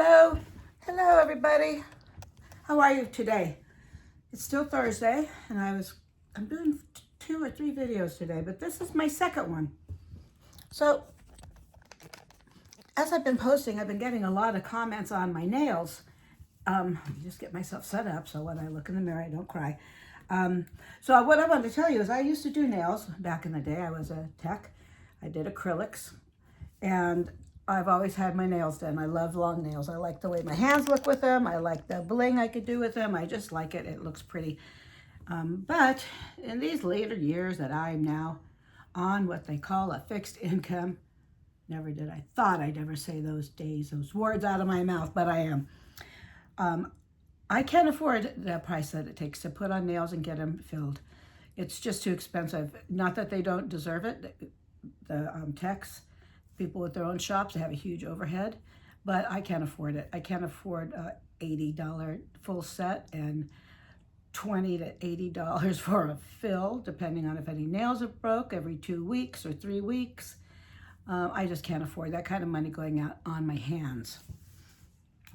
Hello, hello everybody. How are you today? It's still Thursday and I'm doing 2 or 3 videos today, but this is my second one. So as I've been posting, I've been getting a lot of comments on my nails. Let me just get myself set up so when I look in the mirror, I don't cry. So what I wanted to tell you is I used to do nails back in the day. I was a tech. I did acrylics and I've always had my nails done. I love long nails. I like the way my hands look with them. I like the bling I could do with them. I just like it. It looks pretty. But in these later years that I'm now on what they call a fixed income, never did I thought I'd ever say those words out of my mouth, but I am. I can't afford the price that it takes to put on nails and get them filled. It's just too expensive. Not that they don't deserve it. The techs, people with their own shops, they have a huge overhead, but I can't afford it. I can't afford a $80 full set and $20 to $80 for a fill, depending on if any nails are broke every 2 weeks or 3 weeks. I just can't afford that kind of money going out on my hands.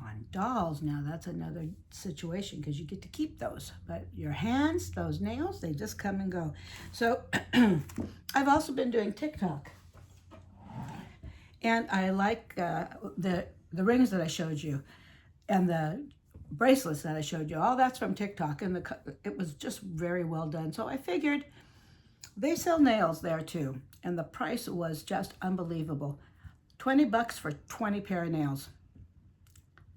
On dolls, now that's another situation because you get to keep those, but your hands, those nails, they just come and go. So I've also been doing TikTok, and I like the rings that I showed you and the bracelets that I showed you. All that's from TikTok, and it was just very well done. So I figured they sell nails there too, and the price was just unbelievable. $20 for 20 pair of nails.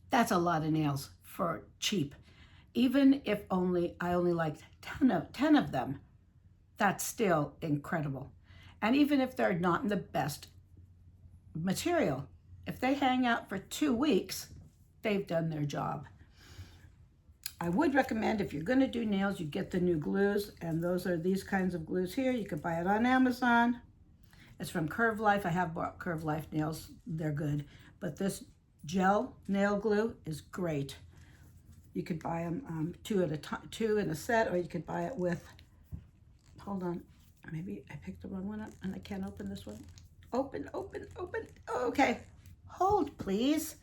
That's a lot of nails for cheap. Even if I only liked 10 of them, that's still incredible. And even if they're not in the best material, if they hang out for 2 weeks, they've done their job. I would recommend if you're going to do nails, you get the new glues, and those are these kinds of glues here. You can buy it on Amazon. It's from Curve Life. I have bought Curve Life nails. They're good. But this gel nail glue is great. You could buy them two in a set, or you could buy it with, hold on, maybe I picked the wrong one up and I can't open this one. Open. Okay, hold please.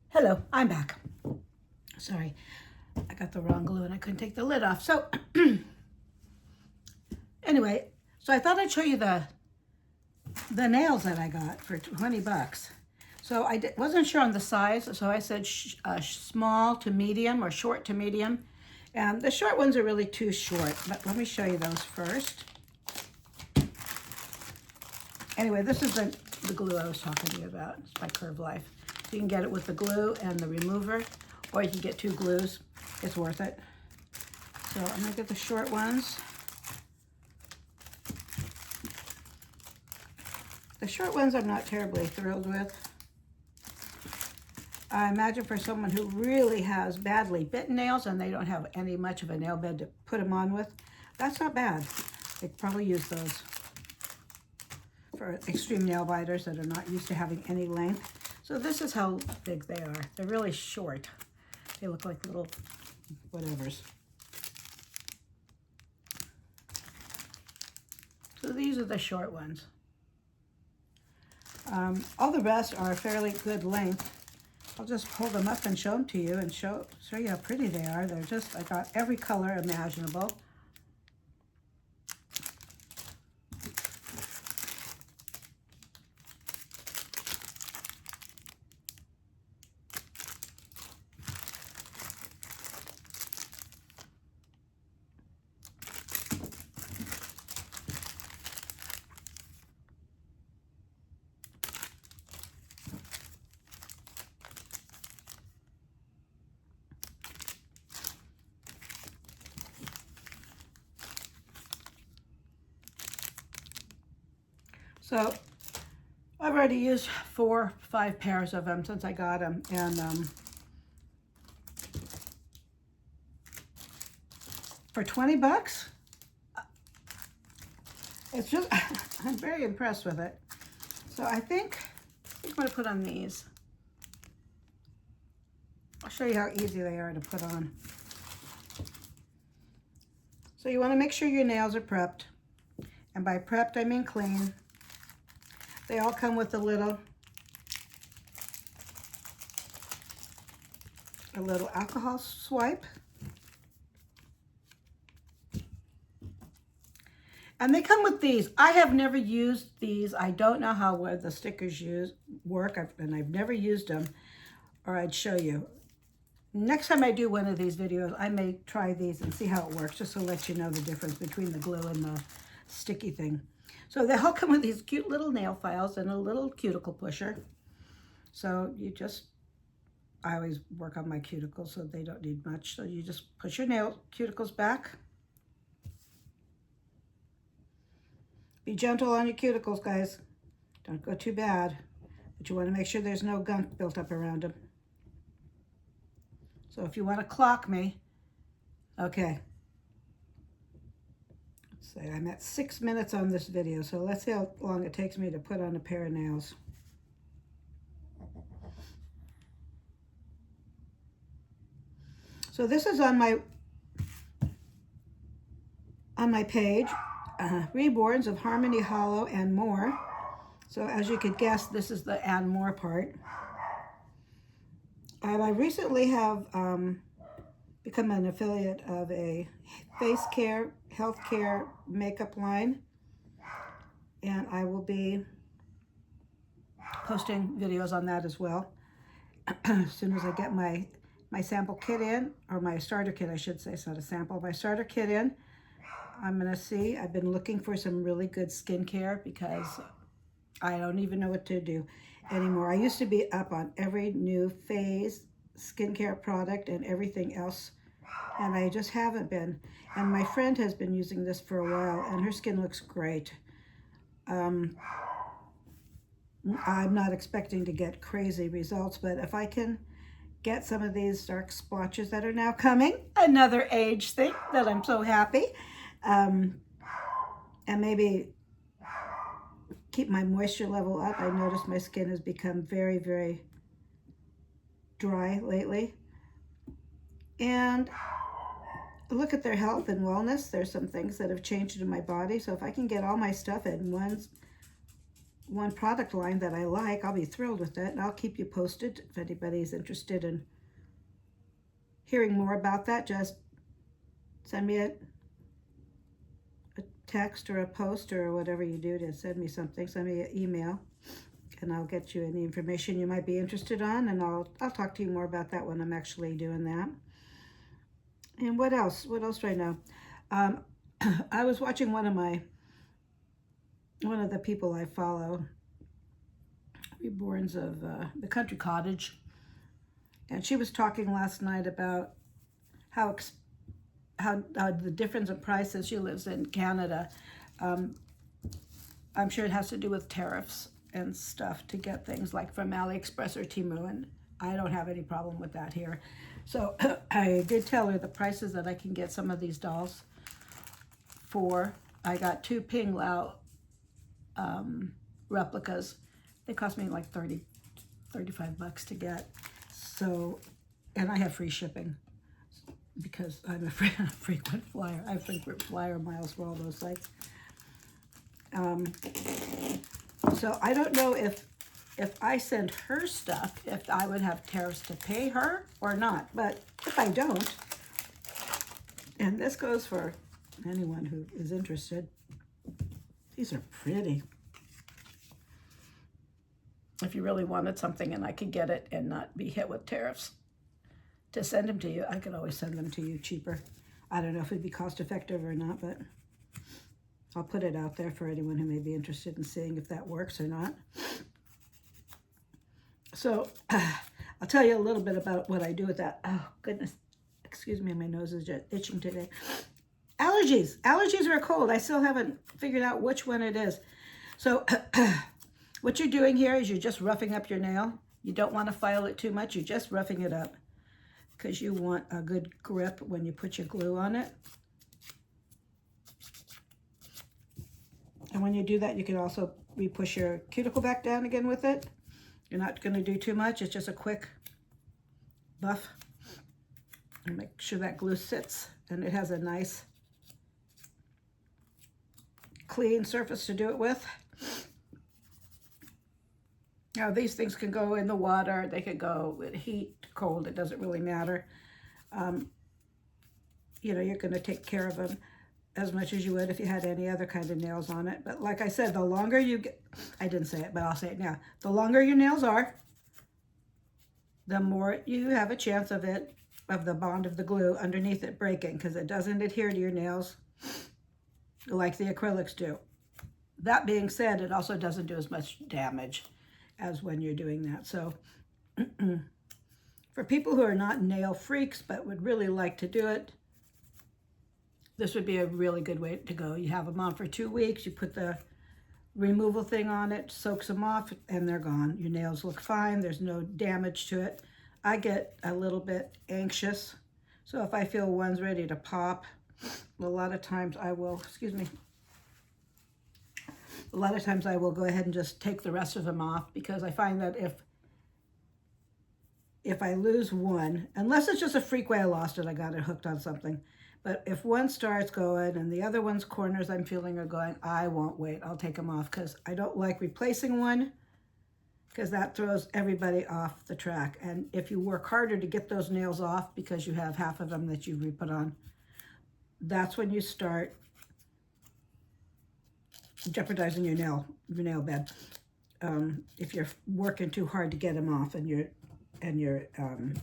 Hello, I'm back. Sorry, I got the wrong glue and I couldn't take the lid off. So anyway, so I thought I'd show you the nails that I got for $20. So I wasn't sure on the size, so I said small to medium or short to medium. And the short ones are really too short, but let me show you those first. Anyway, this is the glue I was talking to you about. It's by Curve Life. You can get it with the glue and the remover, or you can get 2 glues. It's worth it. So I'm gonna get the short ones. The short ones I'm not terribly thrilled with. I imagine for someone who really has badly bitten nails and they don't have any much of a nail bed to put them on with, that's not bad. They could probably use those for extreme nail biters that are not used to having any length. So this is how big they are. They're really short. They look like little whatevers. So these are the short ones. All the rest are fairly good length. I'll just pull them up and show them to you and show you how pretty they are. They're just, I got every color imaginable. So I've already used 4 or 5 pairs of them since I got them, and for $20, it's just I'm very impressed with it. So I think I'm going to put on these. I'll show you how easy they are to put on. So you want to make sure your nails are prepped, and by prepped I mean clean. They all come with a little a little alcohol swipe. And they come with these. I have never used these. I don't know how well the stickers work, and I've never used them, or I'd show you. Next time I do one of these videos, I may try these and see how it works, just to let you know the difference between the glue and the sticky thing. So they all come with these cute little nail files and a little cuticle pusher. So I always work on my cuticles, so they don't need much. So you just push your cuticles back. Be gentle on your cuticles, guys. Don't go too bad. But you want to make sure there's no gunk built up around them. So if you want to clock me, okay. Let's say I'm at 6 minutes on this video, so let's see how long it takes me to put on a pair of nails. So this is on my page, Reborns of Harmony Hollow and More. So as you could guess, this is the and more part. And I recently have become an affiliate of a face care, health care makeup line. And I will be posting videos on that as well. As soon as I get my sample kit in, or my starter kit, I should say. It's not a sample. My starter kit in, I'm going to see. I've been looking for some really good skincare because I don't even know what to do anymore. I used to be up on every new phase skincare product and everything else, and I just haven't been. And my friend has been using this for a while, and her skin looks great. I'm not expecting to get crazy results, but if I can get some of these dark splotches that are now coming, another age thing that I'm so happy, and maybe keep my moisture level up. I noticed my skin has become very, very dry lately. And look at their health and wellness. There's some things that have changed in my body. So if I can get all my stuff in one product line that I like, I'll be thrilled with that. And I'll keep you posted if anybody's interested in hearing more about that. Just send me a text or a post or whatever you do to send me something. Send me an email, and I'll get you any information you might be interested on, and I'll talk to you more about that when I'm actually doing that. And what else? What else do I know? I was watching one of the people I follow, Reborns of the Country Cottage, and she was talking last night about how the difference in prices. She lives in Canada. I'm sure it has to do with tariffs and stuff to get things like from AliExpress or Temu, and I don't have any problem with that here. So I did tell her the prices that I can get some of these dolls for. I got 2 Ping Lao replicas. They cost me like $35 to get. So, and I have free shipping because I'm a frequent flyer. I have frequent flyer miles for all those sites. So I don't know if I send her stuff, if I would have tariffs to pay her or not. But if I don't, and this goes for anyone who is interested, these are pretty. If you really wanted something and I could get it and not be hit with tariffs to send them to you, I could always send them to you cheaper. I don't know if it'd be cost effective or not, but I'll put it out there for anyone who may be interested in seeing if that works or not. So I'll tell you a little bit about what I do with that. Oh, goodness. Excuse me, my nose is just itching today. Allergies. Allergies are a cold. I still haven't figured out which one it is. So what you're doing here is you're just roughing up your nail. You don't want to file it too much. You're just roughing it up because you want a good grip when you put your glue on it. And when you do that, you can also re-push your cuticle back down again with it. You're not going to do too much. It's just a quick buff. And make sure that glue sits and it has a nice clean surface to do it with. Now, these things can go in the water. They can go with heat, cold. It doesn't really matter. Um, you know, you're going to take care of them as much as you would if you had any other kind of nails on it. But like I said, the longer you get, I didn't say it, but I'll say it now. The longer your nails are, the more you have a chance of the bond of the glue underneath it breaking, because it doesn't adhere to your nails like the acrylics do. That being said, it also doesn't do as much damage as when you're doing that. So for people who are not nail freaks but would really like to do it, this would be a really good way to go. You have them on for 2 weeks, you put the removal thing on it, soaks them off, and they're gone. Your nails look fine, there's no damage to it. I get a little bit anxious, so if I feel one's ready to pop, a lot of times I will, a lot of times I will go ahead and just take the rest of them off, because I find that if I lose one, unless it's just a freak way I lost it, I got it hooked on something, but if one starts going and the other one's corners I'm feeling are going, I won't wait. I'll take them off, because I don't like replacing one, because that throws everybody off the track. And if you work harder to get those nails off because you have half of them that you've re-put on, that's when you start jeopardizing your nail bed. If you're working too hard to get them off and you're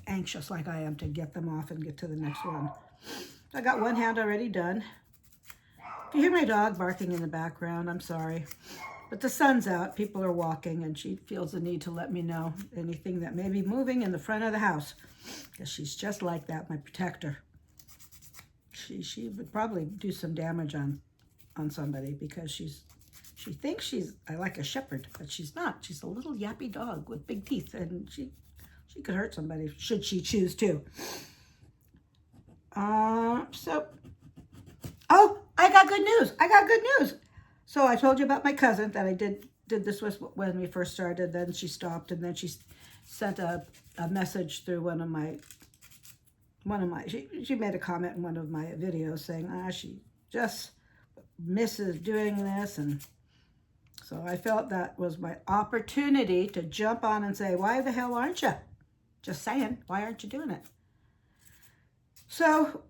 anxious like I am to get them off and get to the next one. I got one hand already done. If you hear my dog barking in the background, I'm sorry. But the sun's out, people are walking, and she feels the need to let me know anything that may be moving in the front of the house, because she's just like that, my protector. She would probably do some damage on somebody, because she thinks she's like a shepherd, but she's not. She's a little yappy dog with big teeth, and she could hurt somebody should she choose to. Oh, I got good news. So I told you about my cousin that I did this with when we first started. Then she stopped, and then she sent a message through one of my she made a comment in one of my videos saying she just misses doing this, and so I felt that was my opportunity to jump on and say, why the hell aren't you? Just saying, why aren't you doing it? So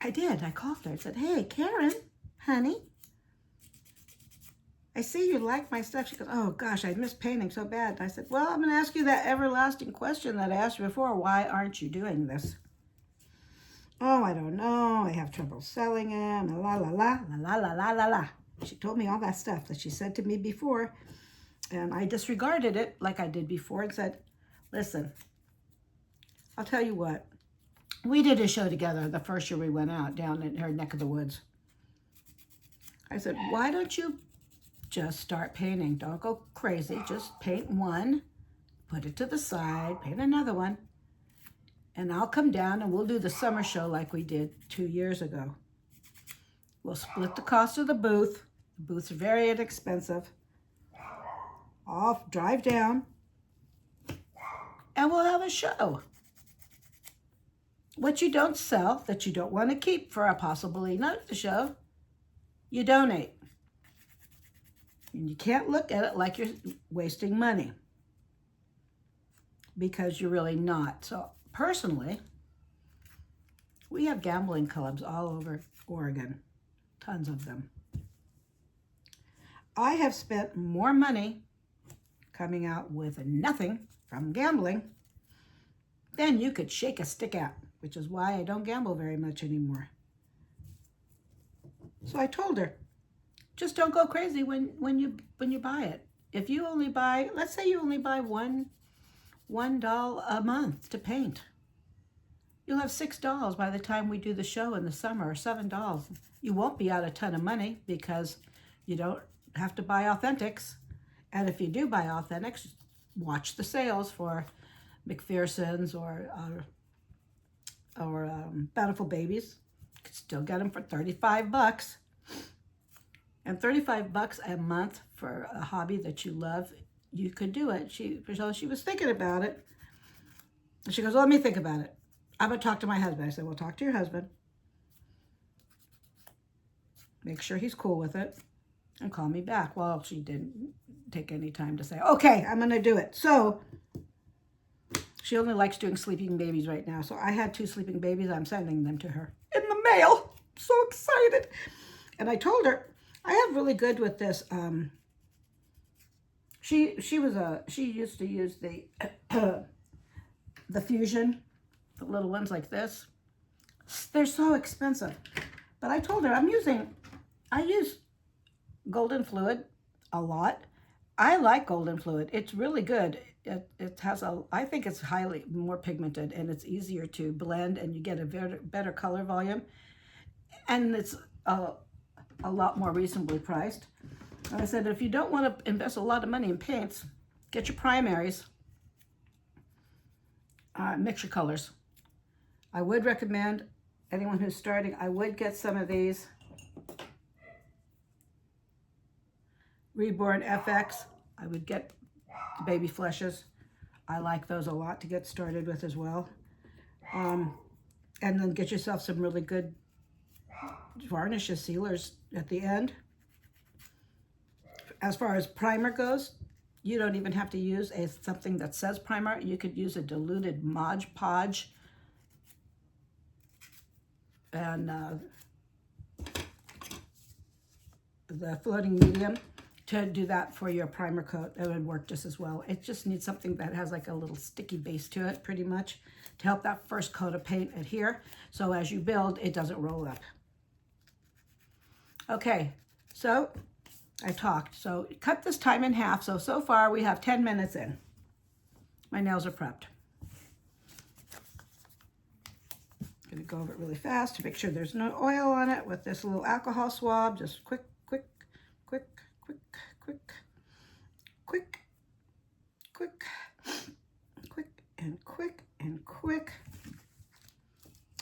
I did. I called her and said, hey, Karen, honey, I see you like my stuff. She goes, oh gosh, I miss painting so bad. And I said, well, I'm going to ask you that everlasting question that I asked you before. Why aren't you doing this? Oh, I don't know. I have trouble selling them. La la la la la la la la. She told me all that stuff that she said to me before, and I disregarded it like I did before and said, listen, I'll tell you what. We did a show together the first year we went out down in her neck of the woods. I said, why don't you just start painting? Don't go crazy. Just paint one, put it to the side, paint another one, and I'll come down and we'll do the summer show like we did 2 years ago. We'll split the cost of the booth. The booth's very inexpensive. I'll drive down and we'll have a show. What you don't sell, that you don't want to keep for a possibly not the show, you donate. And you can't look at it like you're wasting money, because you're really not. So personally, we have gambling clubs all over Oregon, tons of them. I have spent more money coming out with nothing from gambling than you could shake a stick at, which is why I don't gamble very much anymore. So I told her, just don't go crazy when you buy it. If you only buy, let's say you only buy $1 a month to paint, you'll have $6 by the time we do the show in the summer, or $7. You won't be out a ton of money because you don't have to buy authentics. And if you do buy authentics, watch the sales for McPherson's or Bountiful Babies. You can still get them for $35. And $35 a month for a hobby that you love, you could do it. She was thinking about it. And she goes, well, let me think about it. I'm going to talk to my husband. I said, well, talk to your husband. Make sure he's cool with it. and call me back. Well, she didn't take any time to say, okay, I'm going to do it. So she only likes doing sleeping babies right now. So I had 2 sleeping babies. I'm sending them to her in the mail. So excited. And I told her, I have really good with this. She used to use the the Fusion, the little ones like this. They're so expensive. But I told her I use Golden Fluid a lot. I like Golden Fluid. It's really good. It has I think it's highly more pigmented and it's easier to blend and you get a better color volume. And it's a lot more reasonably priced. And I said, if you don't want to invest a lot of money in paints, get your primaries, mix your colors. I would recommend anyone who's starting, I would get some of these Reborn FX. I would get the baby fleshes. I like those a lot to get started with as well. And then get yourself some really good varnishes, sealers at the end. As far as primer goes, you don't even have to use something that says primer. You could use a diluted Mod Podge and the floating medium to do that for your primer coat. It would work just as well. It just needs something that has like a little sticky base to it, pretty much, to help that first coat of paint adhere. So as you build, it doesn't roll up. Okay, so I talked. So cut this time in half. So far we have 10 minutes in. My nails are prepped. I'm gonna go over it really fast to make sure there's no oil on it with this little alcohol swab. Just quick, quick, quick, quick, quick, quick, quick, quick, and quick, and quick.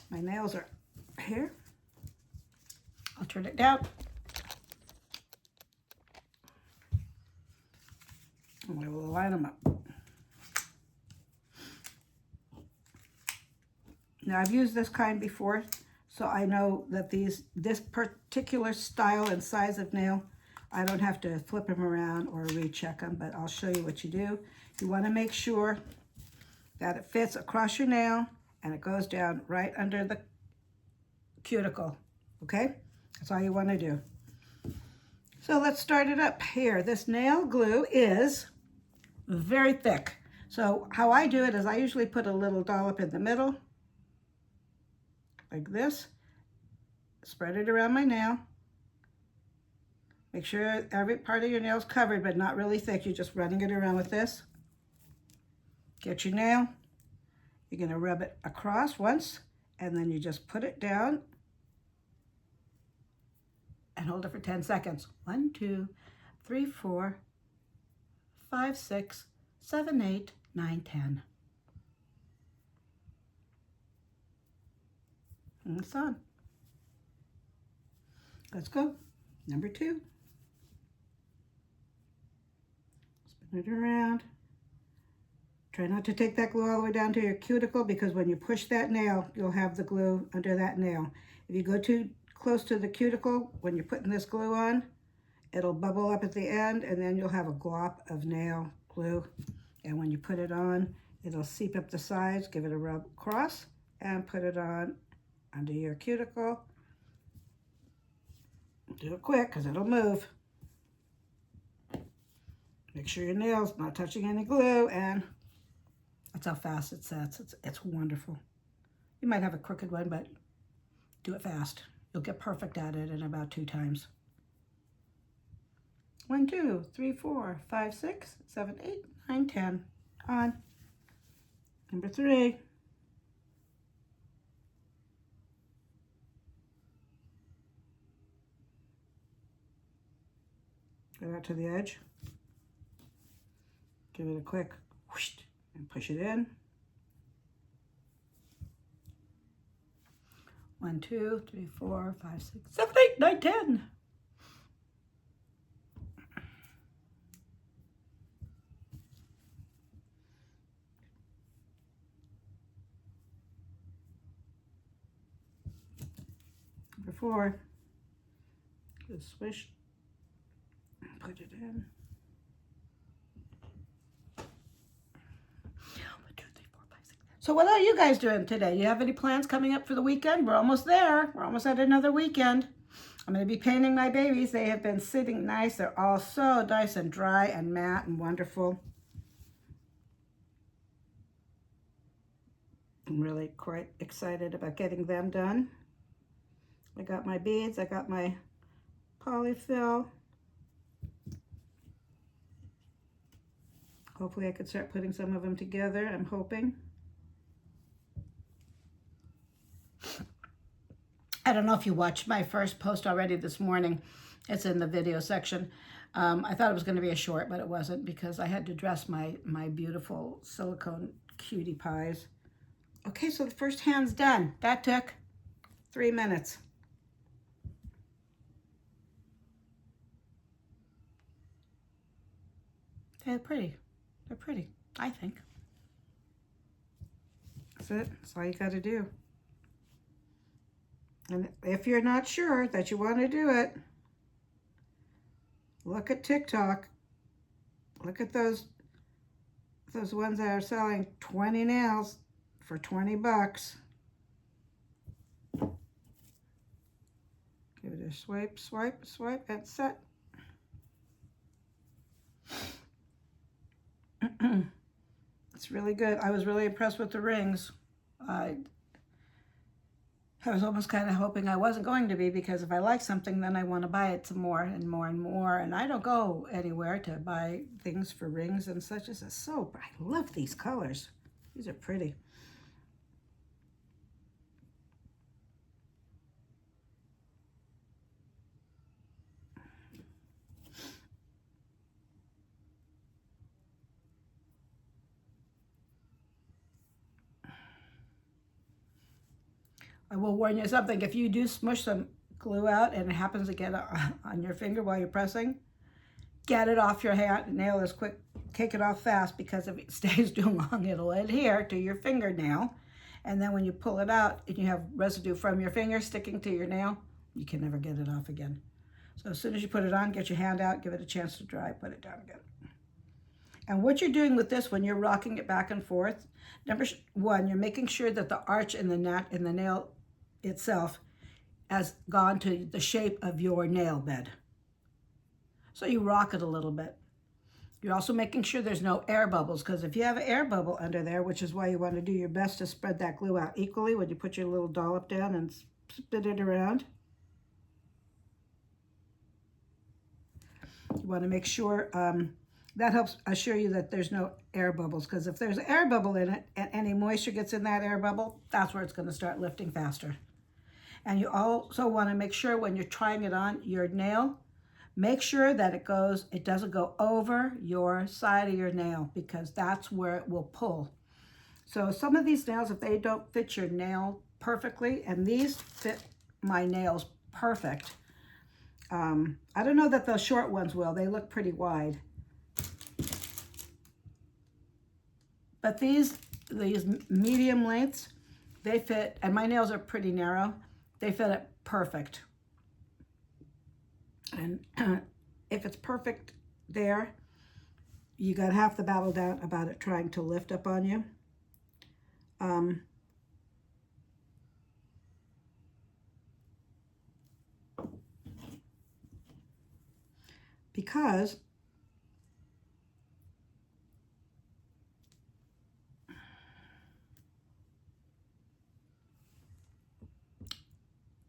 My nails are here. I'll turn it down. And I will line them up. Now I've used this kind before, so I know that this particular style and size of nail, I don't have to flip them around or recheck them, but I'll show you what you do. You want to make sure that it fits across your nail and it goes down right under the cuticle, okay? That's all you want to do. So let's start it up here. This nail glue is very thick. So how I do it is I usually put a little dollop in the middle, like this, spread it around my nail. Make sure every part of your nail is covered, but not really thick. You're just running it around with this. Get your nail. You're going to rub it across once, and then you just put it down and hold it for 10 seconds. 1, 2, 3, 4, 5, 6, 7, 8, 9, 10. And it's on. Let's go. Number 2. Spin it around. Try not to take that glue all the way down to your cuticle because when you push that nail, you'll have the glue under that nail. If you go too close to the cuticle, when you're putting this glue on, it'll bubble up at the end and then you'll have a glop of nail glue. And when you put it on, it'll seep up the sides, give it a rub across, and put it on under your cuticle. Do it quick because it'll move. Make sure your nail's not touching any glue, and that's how fast it sets. It's wonderful. You might have a crooked one, but do it fast. You'll get perfect at it in about 2 times. 1, 2, 3, 4, 5, 6, 7, 8, 9, 10. On. Number 3. Go out to the edge. Give it a quick whoosh and push it in. 1, 2, 3, 4, 5, 6, 7, 8, 9, 10. Number 4. Just swish put it in. 1, 2, 3, 4, 5, 6. So what are you guys doing today? You have any plans coming up for the weekend? We're almost there. We're almost at another weekend. I'm going to be painting my babies. They have been sitting nice. They're all so nice and dry and matte and wonderful. I'm really quite excited about getting them done. I got my beads. I got my polyfill. Hopefully I could start putting some of them together, I'm hoping. I don't know if you watched my first post already this morning. It's in the video section. I thought it was going to be a short, but it wasn't because I had to dress my beautiful silicone cutie pies. Okay, so the first hand's done. That took 3 minutes. They're pretty. They're pretty, I think. That's it. That's all you got to do. And if you're not sure that you want to do it, look at TikTok. Look at those ones that are selling 20 nails for 20 bucks. Give it a swipe, swipe, swipe, and set. It's really good. I was really impressed with the rings. I was almost kind of hoping I wasn't going to be, because if I like something, then I want to buy it some more and more and more. And I don't go anywhere to buy things for rings and such. This is so bright. I love these colors. These are pretty. I will warn you something. If you do smush some glue out and it happens to get on your finger while you're pressing, get it off your hand. Nail is quick. Take it off fast, because if it stays too long, it'll adhere to your fingernail. And then when you pull it out and you have residue from your finger sticking to your nail, you can never get it off again. So as soon as you put it on, get your hand out, give it a chance to dry, put it down again. And what you're doing with this when you're rocking it back and forth, number 1, you're making sure that the arch in the nail itself has gone to the shape of your nail bed. So you rock it a little bit. You're also making sure there's no air bubbles, because if you have an air bubble under there, which is why you want to do your best to spread that glue out equally when you put your little dollop down and spin it around. You want to make sure that helps assure you that there's no air bubbles, because if there's an air bubble in it and any moisture gets in that air bubble, that's where it's going to start lifting faster. And you also want to make sure when you're trying it on your nail, make sure that it doesn't go over your side of your nail, because that's where it will pull. So some of these nails, if they don't fit your nail perfectly, and these fit my nails perfect, I don't know that the short ones will. They look pretty wide. But these medium lengths, they fit, and my nails are pretty narrow. They fit it perfect. And if it's perfect there, you got half the battle down about it trying to lift up on you. Because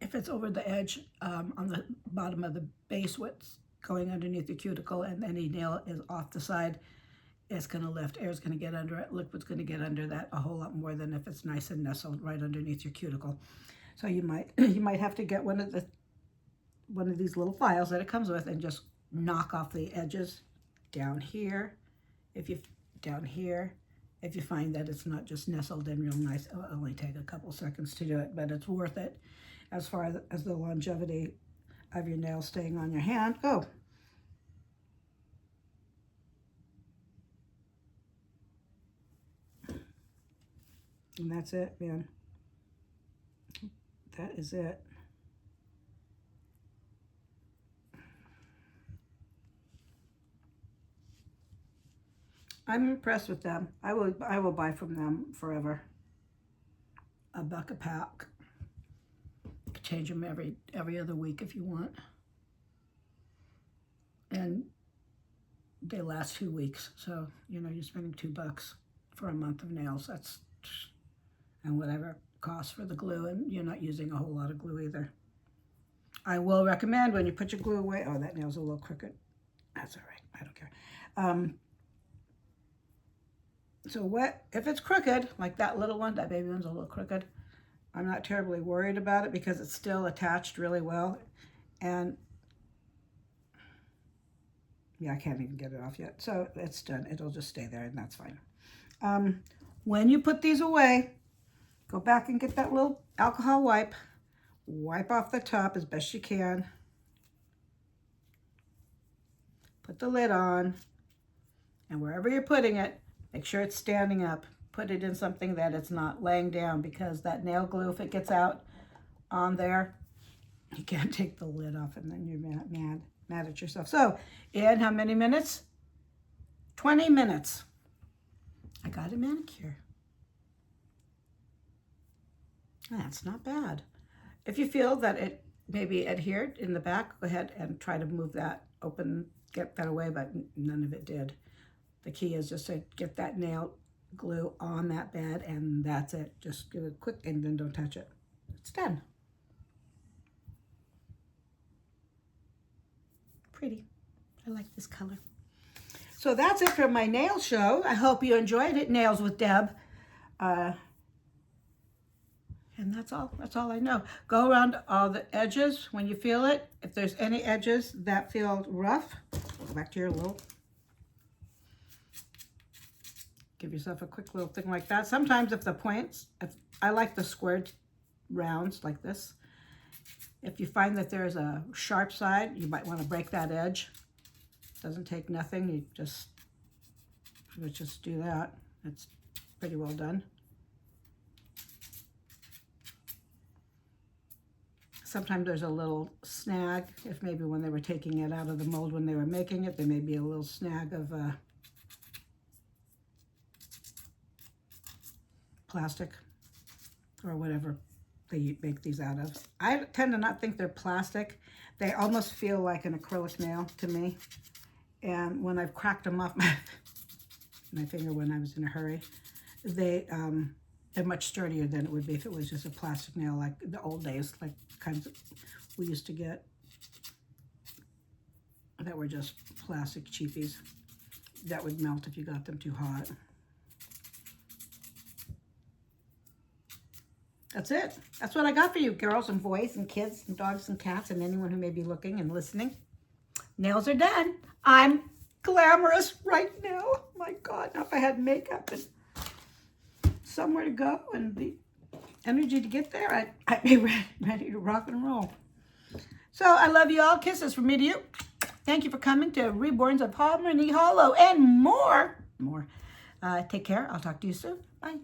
if it's over the edge on the bottom of the base, what's going underneath the cuticle, and any nail is off the side, it's going to lift. Air's going to get under it. Liquid's going to get under that a whole lot more than if it's nice and nestled right underneath your cuticle. So you might have to get one of these little files that it comes with and just knock off the edges down here. If you find that it's not just nestled in real nice, it'll only take a couple seconds to do it, but it's worth it as far as the longevity of your nails staying on your hand. Oh. And that's it, man. That is it. I'm impressed with them. I will buy from them forever. $1 a pack. You can change them every other week if you want. And they last 2 weeks. So, you know, you're spending $2 for a month of nails. That's, and whatever costs for the glue, and you're not using a whole lot of glue either. I will recommend when you put your glue away, oh, that nail's a little crooked. That's all right, I don't care. So if it's crooked, like that little one, that baby one's a little crooked, I'm not terribly worried about it because it's still attached really well. And yeah, I can't even get it off yet. So it's done. It'll just stay there and that's fine. When you put these away, go back and get that little alcohol wipe. Wipe off the top as best you can. Put the lid on. And wherever you're putting it, make sure it's standing up. Put it in something that it's not laying down, because that nail glue, if it gets out on there, you can't take the lid off and then you're mad at yourself. So in how many minutes? 20 minutes. I got a manicure. That's not bad. If you feel that it maybe adhered in the back, go ahead and try to move that open, get that away, but none of it did. The key is just to get that nail glue on that bed, and that's it. Just give it a quick, and then don't touch it. It's done. Pretty. I like this color. So that's it for my nail show. I hope you enjoyed it. Nails with Deb. And that's all. That's all I know. Go around all the edges when you feel it. If there's any edges that feel rough, go back to your little. Give yourself a quick little thing like that. Sometimes if the points, I like the squared rounds like this. If you find that there's a sharp side, you might want to break that edge. Doesn't take nothing. You just do that. It's pretty well done. Sometimes there's a little snag. If maybe when they were taking it out of the mold when they were making it, there may be a little snag of plastic or whatever they make these out of. I tend to not think they're plastic. They almost feel like an acrylic nail to me. And when I've cracked them off my finger when I was in a hurry, they're much sturdier than it would be if it was just a plastic nail like the old days, like kinds of we used to get that were just plastic cheapies that would melt if you got them too hot. That's it. That's what I got for you, girls and boys and kids and dogs and cats and anyone who may be looking and listening. Nails are done. I'm glamorous right now. Oh my God, now if I had makeup and somewhere to go and the energy to get there, I'd be ready to rock and roll. So I love you all. Kisses from me to you. Thank you for coming to Reborns of Harmony Hollow and more. Take care. I'll talk to you soon. Bye.